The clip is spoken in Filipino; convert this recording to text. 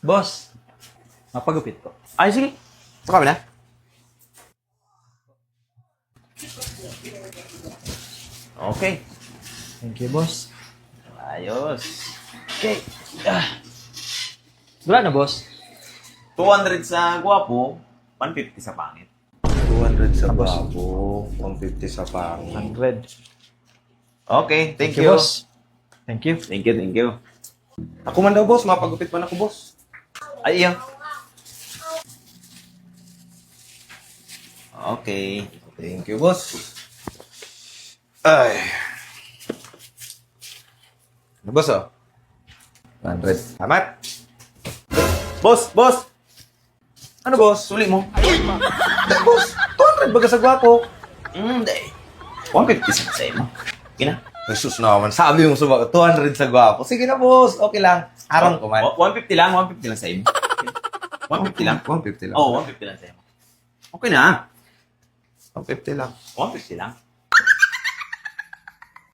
Boss, mapagupit ko. Ay, sige. Sa kabila. Okay. Thank you, boss. Ayos. Okay. Wala na, boss. 200 sa gwapo, 150 sa pangit. 200 sa Tapos? babo, 150 sa pangit. 100. Okay, thank you. boss. Thank you. Thank you, thank you. Ako man daw, boss. Mapagupit man ako, boss. Ay, iyo. Okay. Thank you, boss. Ay. Ano, boss, oh? 100. Salamat. Boss, boss. Ano, boss? Suli mo. Boss, 200 baga sa gwapo. Hindi. 150 sa imo. Okay na. Jesus naman, sabi mo sumagot, 200 sa gwapo. Sige na, boss. Okay lang. Arang ko man. 150 lang, 150 lang sa imo. 150 lang. 150 lang. Oh, 150 lang sa imo. Okay na. 150 lang. 150 lang.